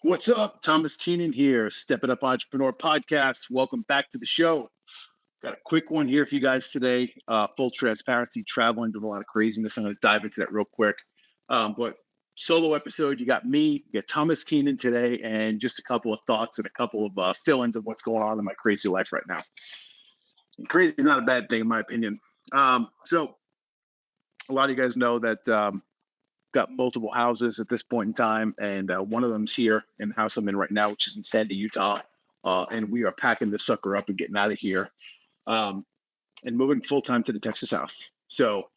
What's up? Tomas Keenan here, Stepping Up Entrepreneur Podcast. Welcome back to the show. Got a quick one here for you guys today. Full transparency, traveling, doing a lot of craziness. I'm going to dive into that real quick. But solo episode, you got me, you got Tomas Keenan today, and just a couple of thoughts and a couple of fill-ins of what's going on in my crazy life right now. And crazy is not a bad thing, in my opinion. So a lot of you guys know that got multiple houses at this point in time, and one of them's here in the house I'm in right now, which is in Sandy, Utah. And we are packing this sucker up and getting out of here and moving full-time to the Texas house. So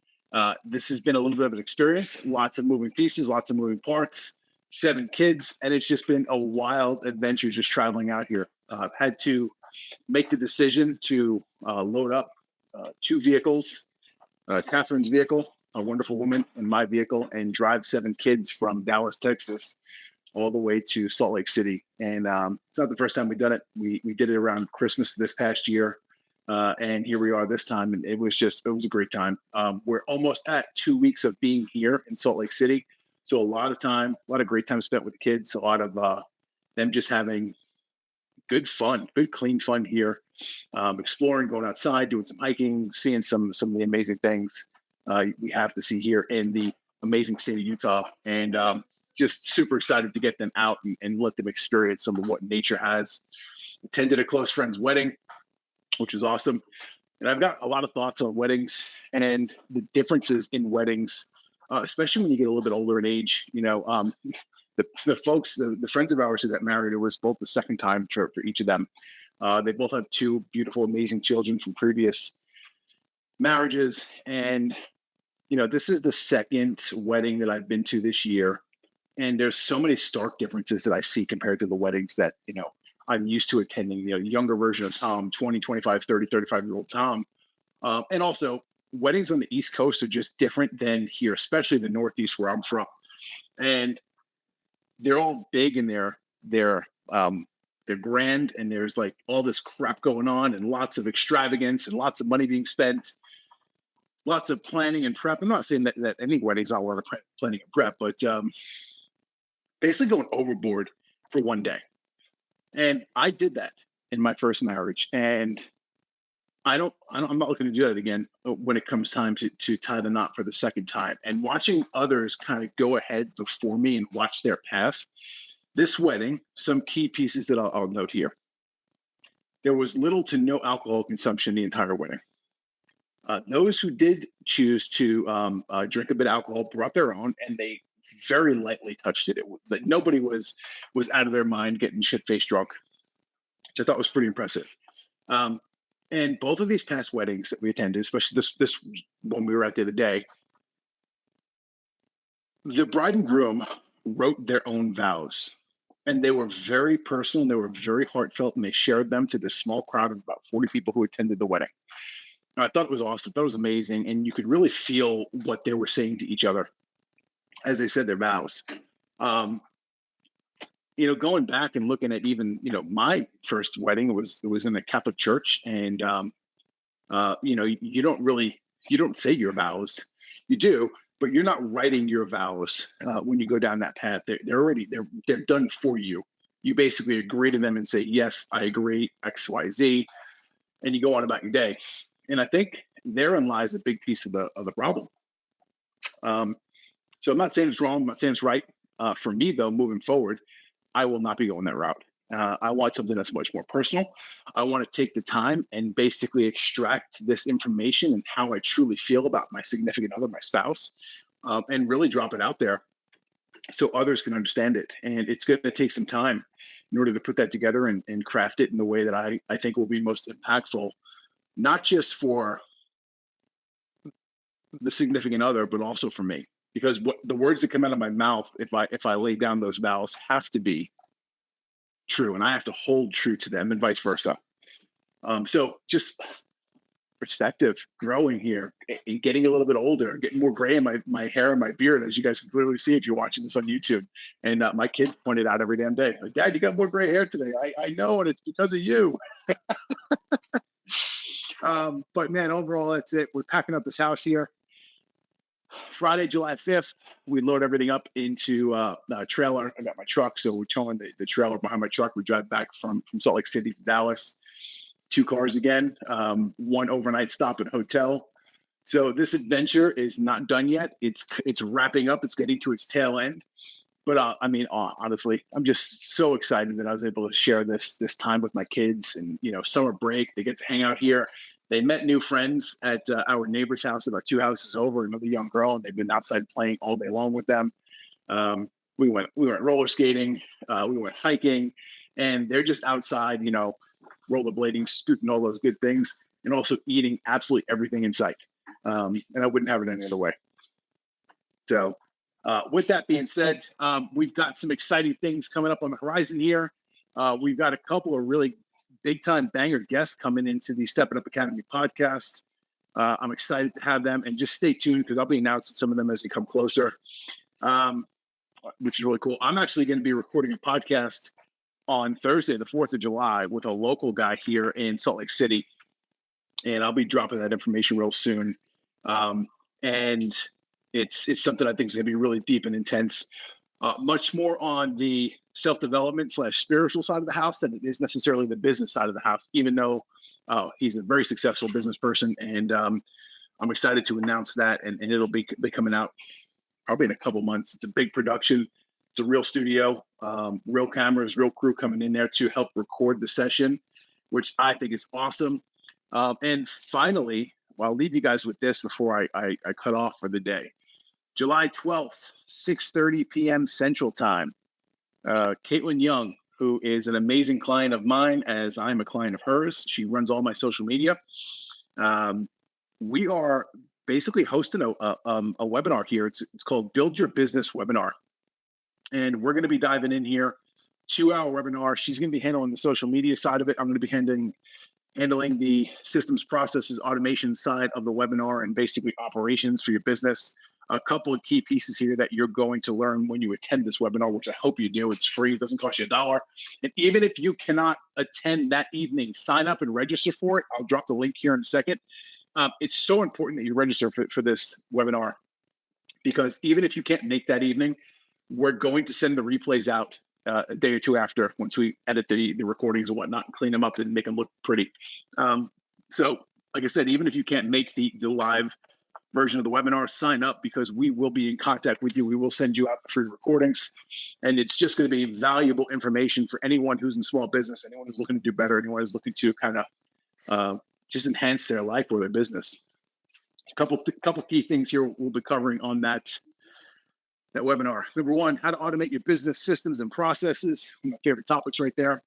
this has been a little bit of an experience, lots of moving pieces, lots of moving parts, 7 kids, and it's just been a wild adventure just traveling out here. I've had to make the decision to load up 2 vehicles, Catherine's vehicle, a wonderful woman, in my vehicle, and drive 7 kids from Dallas, Texas, all the way to Salt Lake City. And it's not the first time we've done it. We did it around Christmas this past year. And here we are this time. And it was a great time. We're almost at 2 weeks of being here in Salt Lake City. So a lot of great time spent with the kids, a lot of them just having good clean fun here, exploring, going outside, doing some hiking, seeing some of the amazing things we have to see here in the amazing state of Utah, and just super excited to get them out and let them experience some of what nature has. Attended a close friend's wedding, which was awesome. And I've got a lot of thoughts on weddings and the differences in weddings, especially when you get a little bit older in age. You know, the folks, the friends of ours who got married, it was both the second time for each of them. They both have 2 beautiful, amazing children from previous marriages. And you know, this is the second wedding that I've been to this year. And there's so many stark differences that I see compared to the weddings that, you know, I'm used to attending, you know, younger version of Tom, 20, 25, 30, 35-year-old Tom. And also weddings on the East Coast are just different than here, especially the Northeast where I'm from. And they're all big and they're grand, and there's like all this crap going on and lots of extravagance and lots of money being spent. Lots of planning and prep. I'm not saying that any wedding's not a lot of planning and prep, but basically going overboard for one day. And I did that in my first marriage, and I'm not looking to do that again when it comes time to tie the knot for the second time. And watching others kind of go ahead before me and watch their path. This wedding, some key pieces that I'll note here. There was little to no alcohol consumption the entire wedding. Those who did choose to drink a bit of alcohol brought their own, and they very lightly touched it. Nobody was out of their mind getting shit-faced drunk, which I thought was pretty impressive. And both of these past weddings that we attended, especially this one we were at the other day, the bride and groom wrote their own vows, and they were very personal, and they were very heartfelt, and they shared them to this small crowd of about 40 people who attended the wedding. I thought it was awesome. I thought it was amazing. And you could really feel what they were saying to each other as they said their vows. You know, going back and looking at even, you know, my first wedding was in a Catholic church. And, you know, you don't say your vows. You do, but you're not writing your vows when you go down that path. They're done for you. You basically agree to them and say, yes, I agree, X, Y, Z. And you go on about your day. And I think therein lies a big piece of the problem. So I'm not saying it's wrong. I'm not saying it's right. For me, though, moving forward, I will not be going that route. I want something that's much more personal. I want to take the time and basically extract this information and how I truly feel about my significant other, my spouse, and really drop it out there so others can understand it. And it's going to take some time in order to put that together and craft it in the way that I think will be most impactful. Not just for the significant other, but also for me, because what the words that come out of my mouth, if I lay down those vows, have to be true, and I have to hold true to them, and vice versa. So just perspective, growing here, and getting a little bit older, getting more gray in my hair and my beard, as you guys can clearly see if you're watching this on YouTube. And my kids point it out every damn day, like, Dad, you got more gray hair today. I know, and it's because of you. But man, overall, that's it. We're packing up this house here. Friday, July 5th, we load everything up into a trailer. I got my truck, so we're towing the trailer behind my truck. We drive back from Salt Lake City to Dallas. 2 cars again, 1 overnight stop at a hotel. So this adventure is not done yet. It's wrapping up. It's getting to its tail end. But honestly, I'm just so excited that I was able to share this time with my kids. And summer break, they get to hang out here. They met new friends at our neighbor's house, about 2 houses over. Another young girl, and they've been outside playing all day long with them. We went roller skating. We went hiking, and they're just outside, rollerblading, scooting, all those good things, and also eating absolutely everything in sight. And I wouldn't have it any other way. So with that being said, we've got some exciting things coming up on the horizon here. We've got a couple of really big time banger guests coming into the Step It Up Academy podcast. I'm excited to have them, and just stay tuned because I'll be announcing some of them as they come closer, which is really cool. I'm actually going to be recording a podcast on Thursday, the 4th of July, with a local guy here in Salt Lake City. And I'll be dropping that information real soon. And it's something I think is going to be really deep and intense, much more on the self-development / spiritual side of the house than it is necessarily the business side of the house, even though he's a very successful business person. And I'm excited to announce that. And it'll be coming out probably in a couple months. It's a big production. It's a real studio, real cameras, real crew coming in there to help record the session, which I think is awesome. And finally, I'll leave you guys with this before I cut off for the day. July 12th, 6:30 p.m. Central Time. Caitlin Young, who is an amazing client of mine, as I'm a client of hers. She runs all my social media. We are basically hosting a webinar here. It's called Build Your Business Webinar. And we're going to be diving in here, 2-hour webinar. She's going to be handling the social media side of it. I'm going to be handling the systems, processes, automation side of the webinar, and basically operations for your business. A couple of key pieces here that you're going to learn when you attend this webinar, which I hope you do. It's free. It doesn't cost you $1. And even if you cannot attend that evening, sign up and register for it. I'll drop the link here in a second. It's so important that you register for this webinar, because even if you can't make that evening, we're going to send the replays out a day or two after, once we edit the recordings and whatnot and clean them up and make them look pretty. So like I said, even if you can't make the live version of the webinar, sign up, because we will be in contact with you. We will send you out the free recordings, and it's just going to be valuable information for anyone who's in small business, anyone who's looking to do better, anyone who's looking to kind of just enhance their life or their business. A couple key things here we'll be covering on that webinar. Number 1, how to automate your business systems and processes. One of my favorite topics right there.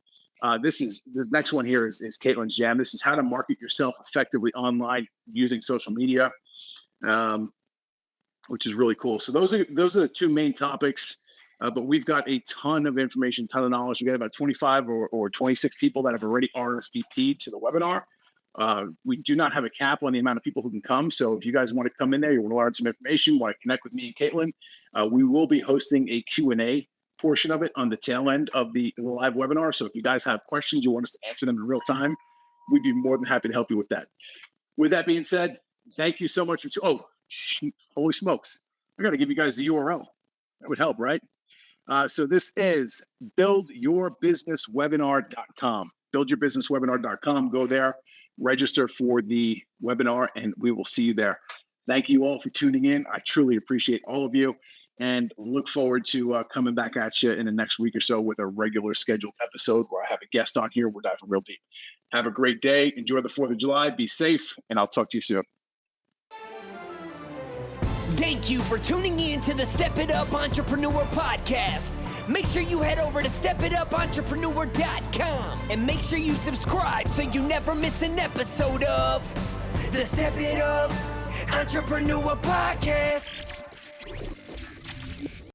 This next one here is Caitlin's jam. This is how to market yourself effectively online using social media, which is really cool. So those are the 2 main topics. But we've got a ton of information, ton of knowledge. We got about 25 or 26 people that have already RSVP'd to the webinar. We do not have a cap on the amount of people who can come. So if you guys want to come in there, you want to learn some information, want to connect with me and Caitlin, we will be hosting a Q&A portion of it on the tail end of the live webinar. So if you guys have questions, you want us to answer them in real time, we'd be more than happy to help you with that. With that being said, thank you so much. Holy smokes. I got to give you guys the URL. That would help, right? So this is buildyourbusinesswebinar.com. Buildyourbusinesswebinar.com. Go there, register for the webinar, and we will see you there. Thank you all for tuning in. I truly appreciate all of you, and look forward to coming back at you in the next week or so with a regular scheduled episode where I have a guest on here. We're diving real deep. Have a great day. Enjoy the 4th of July. Be safe, and I'll talk to you soon. Thank you for tuning in to the Step It Up Entrepreneur Podcast. Make sure you head over to stepitupentrepreneur.com and make sure you subscribe so you never miss an episode of the Step It Up Entrepreneur Podcast.